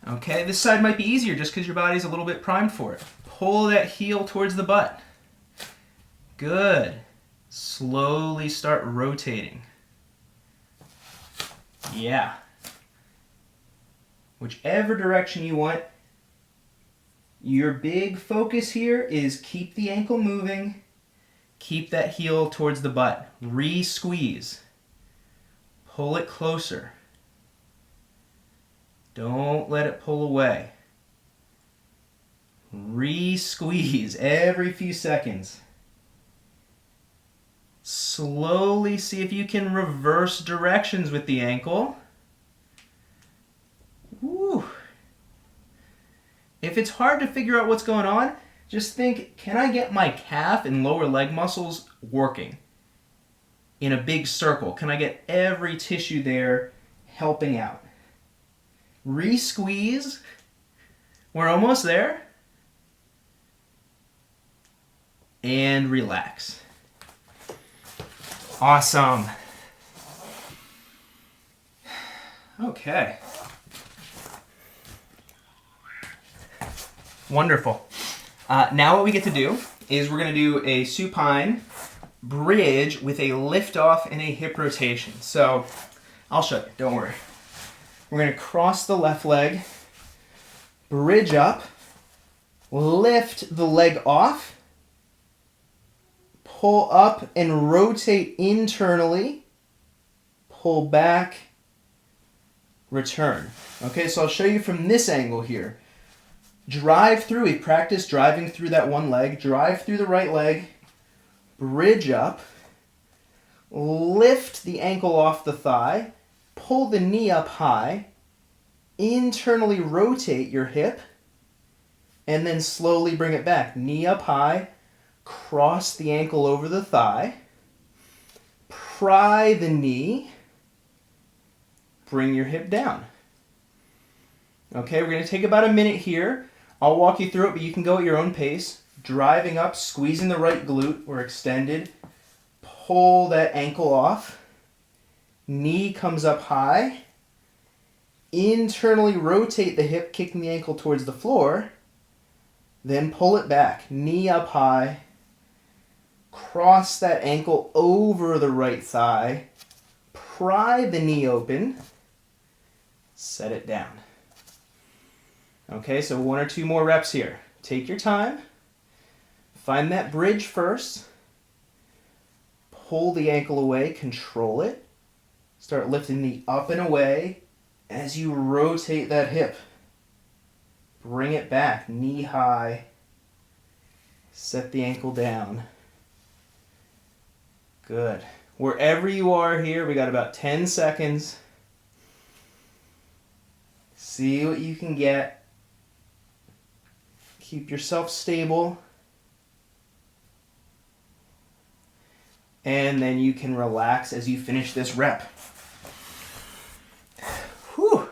Okay, this side might be easier just because your body's a little bit primed for it. Pull that heel towards the butt. Good. Slowly start rotating. Yeah. Whichever direction you want. Your big focus here is keep the ankle moving. Keep that heel towards the butt. Re-squeeze. Pull it closer. Don't let it pull away. Re-squeeze every few seconds. Slowly see if you can reverse directions with the ankle. Woo. If it's hard to figure out what's going on, just think, can I get my calf and lower leg muscles working in a big circle? Can I get every tissue there helping out? Re-squeeze. We're almost there. And relax. Awesome. Okay. Wonderful. Now what we get to do is we're going to do a supine bridge with a lift off and a hip rotation. So I'll show you, don't worry. We're going to cross the left leg, bridge up, lift the leg off, pull up and rotate internally, pull back, return. Okay, so I'll show you from this angle here. Drive through, we practice driving through that one leg, drive through the right leg, bridge up, lift the ankle off the thigh, pull the knee up high, internally rotate your hip, and then slowly bring it back. Knee up high, cross the ankle over the thigh, pry the knee, bring your hip down. Okay, we're going to take about a minute here. I'll walk you through it, but you can go at your own pace. Driving up, squeezing the right glute, we're extended. Pull that ankle off. Knee comes up high. Internally rotate the hip, kicking the ankle towards the floor. Then pull it back. Knee up high. Cross that ankle over the right thigh. Pry the knee open. Set it down. Okay, so 1 or 2 more reps here. Take your time. Find that bridge first. Pull the ankle away, control it. Start lifting the knee up and away as you rotate that hip. Bring it back, knee high. Set the ankle down. Good. Wherever you are here, we got about 10 seconds. See what you can get. Keep yourself stable. And then you can relax as you finish this rep. Whew.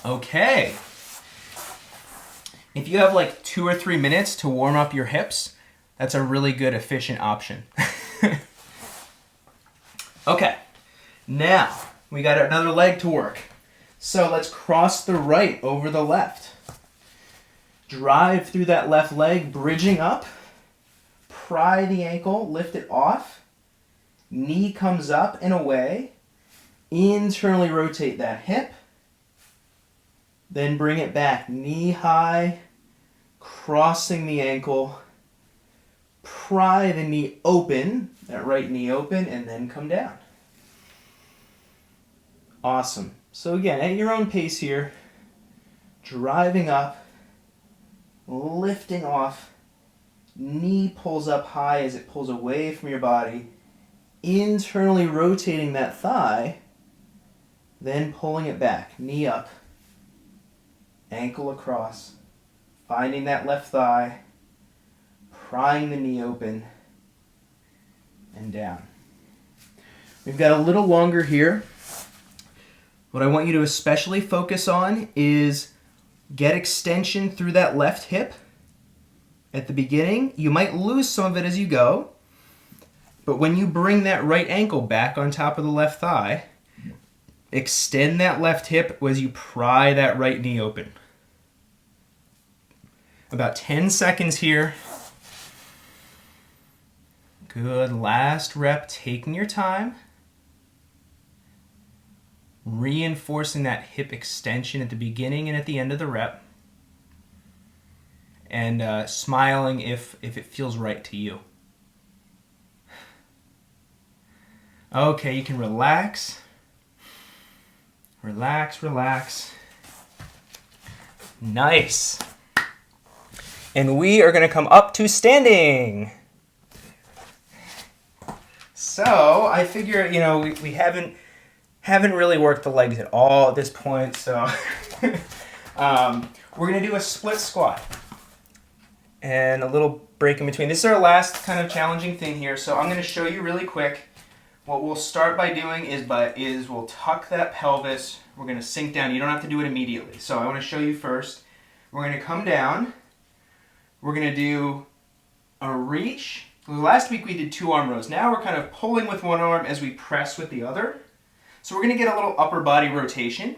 Okay. If you have like 2 or 3 minutes to warm up your hips, that's a really good, efficient option. Okay. Now, we got another leg to work. So let's cross the right over the left. Drive through that left leg, bridging up. Pry the ankle, lift it off. Knee comes up and away. Internally rotate that hip. Then bring it back, knee high, crossing the ankle. Pry the knee open, that right knee open, and then come down. Awesome. So again, at your own pace here, driving up, lifting off, knee pulls up high as it pulls away from your body, internally rotating that thigh, then pulling it back, knee up, ankle across, finding that left thigh, prying the knee open, and down. We've got a little longer here. What I want you to especially focus on is get extension through that left hip. At the beginning, you might lose some of it as you go, but when you bring that right ankle back on top of the left thigh, extend that left hip as you pry that right knee open. About 10 seconds here. Good. Last rep, taking your time. Reinforcing that hip extension at the beginning and at the end of the rep. And smiling if it feels right to you. Okay, you can relax. Relax, relax. Nice. And we are going to come up to standing. So I figure, we haven't really worked the legs at all at this point, so we're going to do a split squat and a little break in between. This is our last kind of challenging thing here, so I'm going to show you really quick. What we'll start by doing is we'll tuck that pelvis. We're going to sink down. You don't have to do it immediately. So I want to show you first. We're going to come down. We're going to do a reach. Last week we did 2 arm rows. Now we're kind of pulling with one arm as we press with the other. So we're going to get a little upper body rotation.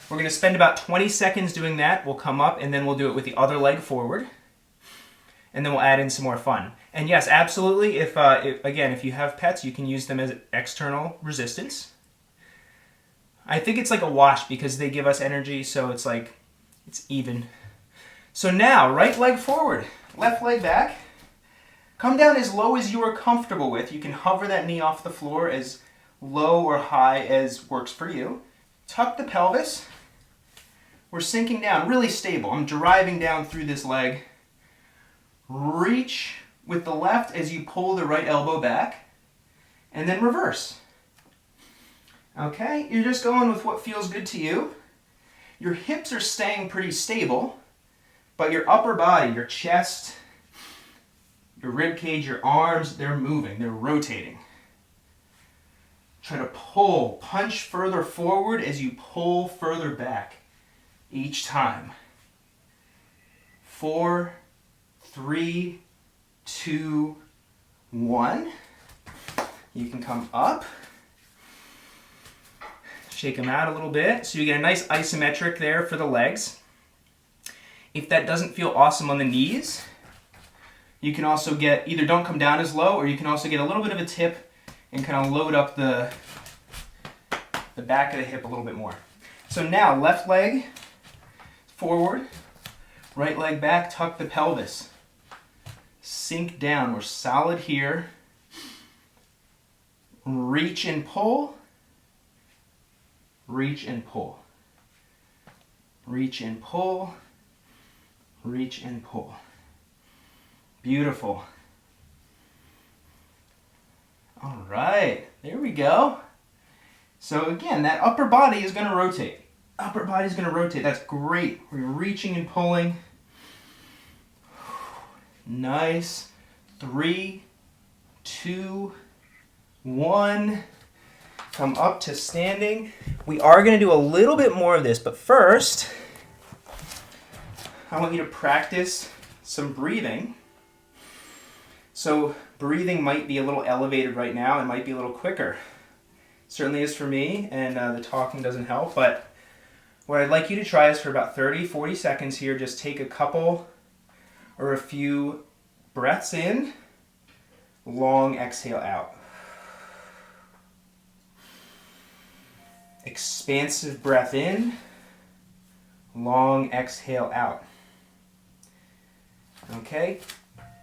We're going to spend about 20 seconds doing that. We'll come up and then we'll do it with the other leg forward. and then we'll add in some more fun. And yes, absolutely, if you have pets, you can use them as external resistance. I think it's like a wash because they give us energy, so it's like, it's even. So now, right leg forward, left leg back. Come down as low as you are comfortable with. You can hover that knee off the floor as low or high as works for you. Tuck the pelvis. We're sinking down, really stable. I'm driving down through this leg. Reach with the left as you pull the right elbow back, and then reverse. Okay, you're just going with what feels good to you. Your hips are staying pretty stable, but your upper body, your chest, your rib cage, your arms, they're moving, they're rotating. Try to pull, punch further forward as you pull further back each time. 4, 3, 2, 1. You can come up. Shake them out a little bit so you get a nice isometric there for the legs. If that doesn't feel awesome on the knees, you can also get, either don't come down as low, or you can also get a little bit of a tip and kind of load up the back of the hip a little bit more. So now left leg forward, right leg back, tuck the pelvis. Sink down, we're solid here. Reach and pull. Reach and pull. Reach and pull. Reach and pull. Beautiful. All right, there we go. So again, that upper body is going to rotate. Upper body is going to rotate. That's great. We're reaching and pulling. Nice. 3, 2, 1. Come up to standing. We are going to do a little bit more of this, but first, I want you to practice some breathing. So breathing might be a little elevated right now. It might be a little quicker. Certainly is for me, and the talking doesn't help, but what I'd like you to try is for about 30, 40 seconds here, just take a couple or a few breaths in, long exhale out. Expansive breath in, long exhale out. Okay?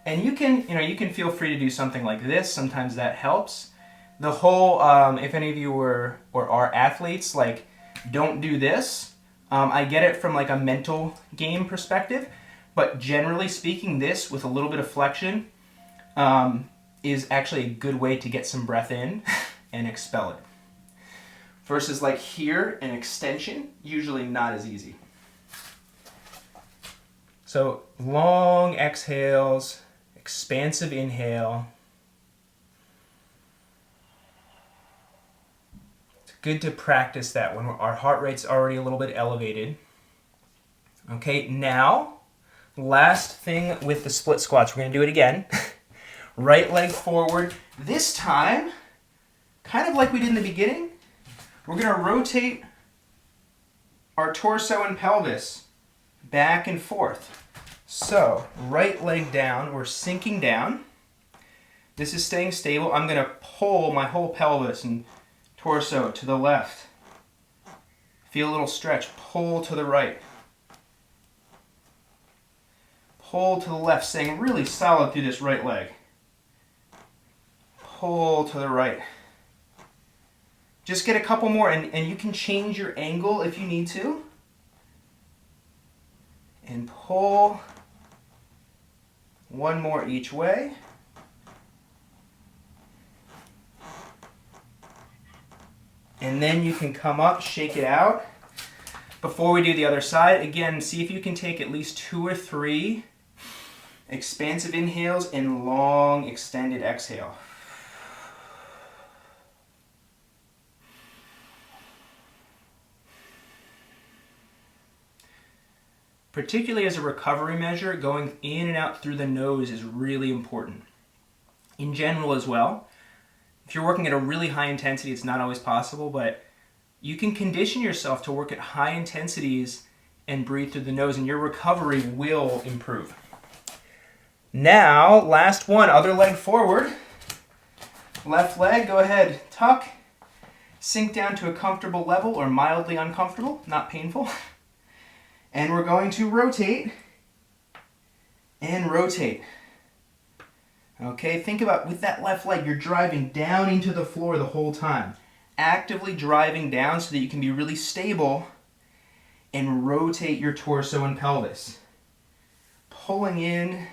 And you can feel free to do something like this. Sometimes that helps. The whole, if any of you were or are athletes, like, don't do this. I get it from like a mental game perspective, but generally speaking, this with a little bit of flexion is actually a good way to get some breath in and expel it. Versus like here, an extension, usually not as easy. So long exhales, expansive inhale. It's good to practice that when our heart rate's already a little bit elevated. Okay, now, last thing with the split squats, we're going to do it again. Right leg forward. This time, kind of like we did in the beginning, we're going to rotate our torso and pelvis back and forth. So, right leg down, we're sinking down. This is staying stable. I'm going to pull my whole pelvis and torso to the left. Feel a little stretch. Pull to the right. Pull to the left, staying really solid through this right leg. Pull to the right. Just get a couple more, and you can change your angle if you need to. And pull. One more each way. And then you can come up, shake it out. Before we do the other side, again, see if you can take at least 2 or 3 expansive inhales and long extended exhale. Particularly as a recovery measure, going in and out through the nose is really important. In general as well, if you're working at a really high intensity, it's not always possible, but you can condition yourself to work at high intensities and breathe through the nose, and your recovery will improve. Now, last one, other leg forward. Left leg, go ahead, tuck. Sink down to a comfortable level or mildly uncomfortable, not painful. And we're going to rotate and rotate. Okay, think about with that left leg, you're driving down into the floor the whole time. Actively driving down so that you can be really stable and rotate your torso and pelvis. Pulling in,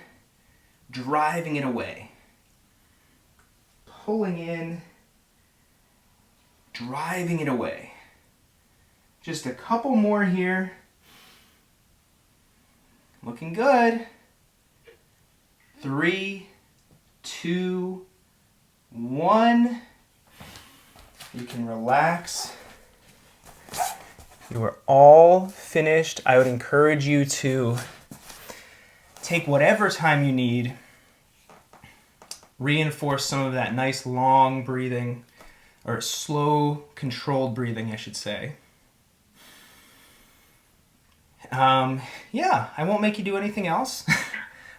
driving it away. Pulling in, driving it away. Just a couple more here. Looking good. 3, 2, 1. You can relax. You are all finished. I would encourage you to take whatever time you need. Reinforce some of that nice long breathing, or slow, controlled breathing, I should say. Yeah, I won't make you do anything else.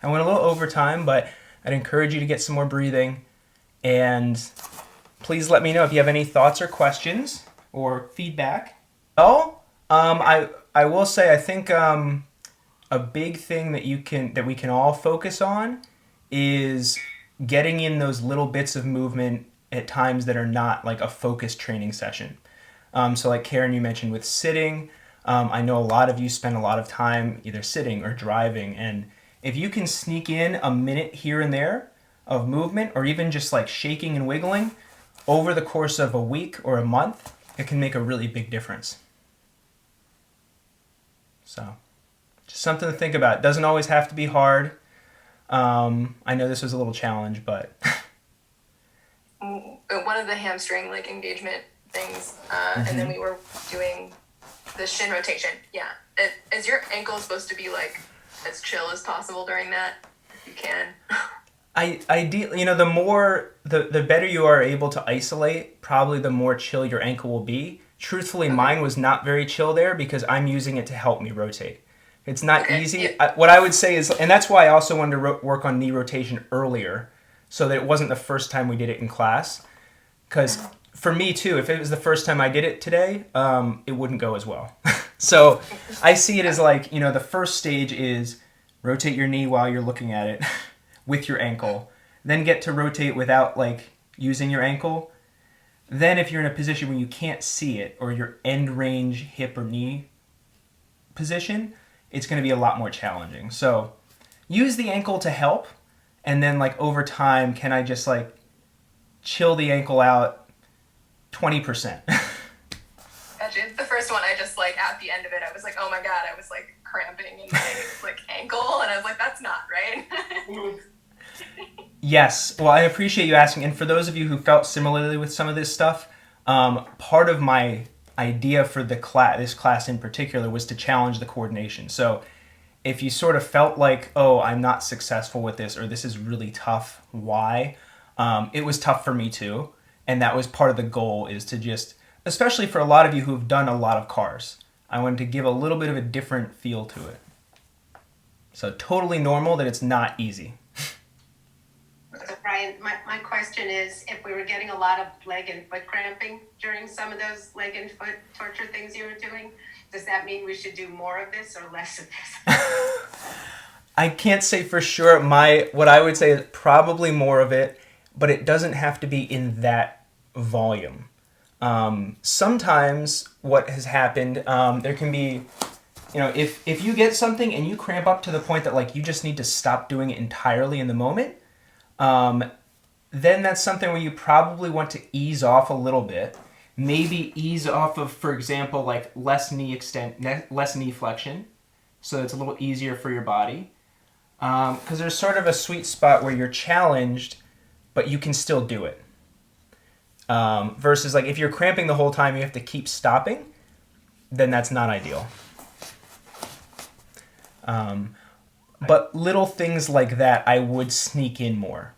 I went a little over time, but I'd encourage you to get some more breathing. And please let me know if you have any thoughts or questions or feedback. Oh, I will say I think a big thing that we can all focus on is getting in those little bits of movement at times that are not like a focused training session. So like Karen, you mentioned with sitting. I know a lot of you spend a lot of time either sitting or driving, and if you can sneak in a minute here and there of movement, or even just like shaking and wiggling over the course of a week or a month, it can make a really big difference. So just something to think about. It doesn't always have to be hard. I know this was a little challenge, but one of the hamstring like engagement things, and then we were doing the shin rotation. Yeah. Is your ankle supposed to be like as chill as possible during that? If you can. Ideally, the better you are able to isolate, probably the more chill your ankle will be. Truthfully, mine was not very chill there because I'm using it to help me rotate. It's not easy. Yeah. What I would say is, and that's why I also wanted to work on knee rotation earlier, so that it wasn't the first time we did it in class. Because for me too, if it was the first time I did it today, it wouldn't go as well. So I see it as like, the first stage is rotate your knee while you're looking at it with your ankle. Then get to rotate without like using your ankle. Then if you're in a position where you can't see it, or your end range hip or knee position, it's going to be a lot more challenging. So use the ankle to help, and then like over time, can I just like chill the ankle out 20%? Gotcha. The first one, I just like at the end of it, I was like, oh my god, I was like cramping in my like ankle, and I was like, that's not right. Yes. Well, I appreciate you asking. And for those of you who felt similarly with some of this stuff, part of my idea for this class in particular was to challenge the coordination. So if you sort of felt like, oh, I'm not successful with this, or this is really tough, why? It was tough for me too. And that was part of the goal, is to just, especially for a lot of you who've done a lot of cars, I wanted to give a little bit of a different feel to it. So totally normal that it's not easy. So Brian, my question is, if we were getting a lot of leg and foot cramping during some of those leg and foot torture things you were doing, does that mean we should do more of this or less of this? I can't say for sure. What I would say is probably more of it, but it doesn't have to be in that volume. Sometimes what has happened, there can be, if you get something and you cramp up to the point that like you just need to stop doing it entirely in the moment, then that's something where you probably want to ease off a little bit. Maybe ease off of, for example, like less knee flexion, so it's a little easier for your body. Because there's sort of a sweet spot where you're challenged, but you can still do it. Versus like if you're cramping the whole time, you have to keep stopping, then that's not ideal. But little things like that, I would sneak in more.